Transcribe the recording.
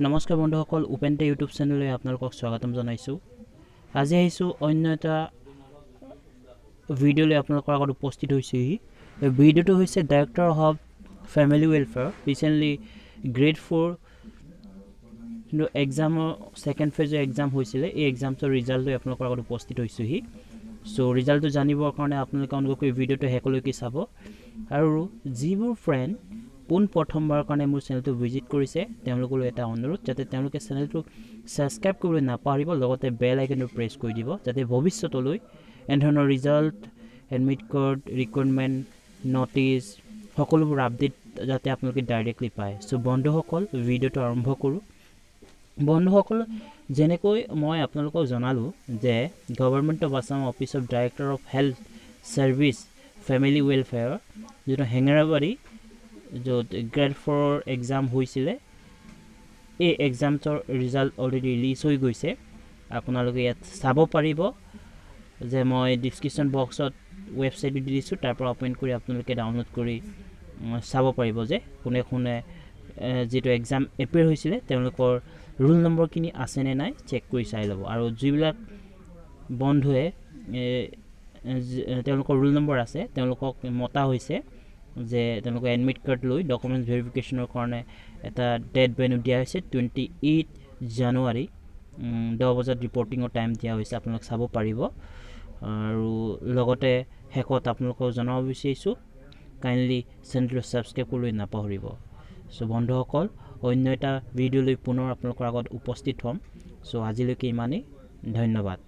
নমস্কাৰ বন্ধুসকল, ওপেনটে ইউটিউব চেনেললৈ আপোনালোকক স্বাগতম জনাইছোঁ। আজি আহিছোঁ অন্য এটা ভিডিঅ'লৈ আপোনালোকৰ আগত উপস্থিত হৈছোহি। এই ভিডিঅ'টো হৈছে director of family welfare recently grade 4 কিন্তু এক্সামৰ ছেকেণ্ড ফেজৰ এক্সাম হৈছিলে। এই এক্সামটোৰ ৰিজাল্ট লৈ আপোনালোকৰ আগত উপস্থিত হৈছোহি। চ' ৰিজাল্টটো জানিবৰ কাৰণে আপোনালোকে অনুগ্ৰহ কৰি ভিডিঅ'টো শেষলৈকে চাব। আৰু যিবোৰ ফ্ৰেণ্ড পোন প্ৰথমবাৰৰ কাৰণে মোৰ চেনেলটো ভিজিট কৰিছে তেওঁলোকলৈ এটা অনুৰোধ, যাতে তেওঁলোকে চেনেলটো ছাবস্ক্ৰাইব কৰিবলৈ নাপাহৰিব, লগতে বেল আইকনটো প্ৰেছ কৰি দিব, যাতে ভৱিষ্যতলৈ এনেধৰণৰ result, admit card, recruitment notice সকলোবোৰ আপডেট যাতে আপোনালোকে ডাইৰেক্টলি পায়। চ' বন্ধুসকল, ভিডিঅ'টো আৰম্ভ কৰোঁ। বন্ধুসকল, যেনেকৈ মই আপোনালোকক জনালোঁ যে government of Assam office of director of health service family welfare যিটো হেঙেৰাবাৰী য'ত গ্ৰেড 4 এক্সাম হৈছিলে, এই এক্সামটোৰ ৰিজাল্ট অলৰেডি ৰিলিজ হৈ গৈছে। আপোনালোকে ইয়াত চাব পাৰিব যে মই ডিছক্ৰিপশ্যন বক্সত ৱেবছাইটটো দি দিছোঁ, তাৰ পৰা অপেন কৰি আপোনালোকে ডাউনলোড কৰি চাব পাৰিব যে কোনে কোনে যিটো এক্সাম এপিয়াৰ হৈছিলে তেওঁলোকৰ ৰোল নম্বৰখিনি আছেনে নাই চেক কৰি চাই ল'ব। আৰু যিবিলাক বন্ধুৱে তেওঁলোকৰ ৰোল নম্বৰ আছে তেওঁলোকক মতা হৈছে যে তেওঁলোকৰ এডমিট কাৰ্ড লৈ ডকুমেণ্টছ ভেৰিফিকেশ্যনৰ কাৰণে এটা ডেট ভেন্যু দিয়া হৈছে। 28 জানুৱাৰী 10 বজাত ৰিপৰ্টিঙৰ টাইম দিয়া হৈছে, আপোনালোকে চাব পাৰিব। আৰু লগতে শেষত আপোনালোকক জনাব বিচাৰিছোঁ কাইণ্ডলি চেনেলটো ছাবস্ক্ৰাইব কৰিবলৈ নাপাহৰিব। চ' বন্ধুসকল, অন্য এটা ভিডিঅ'লৈ পুনৰ আপোনালোকৰ আগত উপস্থিত হ'ম। চ' আজিলৈকে ইমানেই, ধন্যবাদ।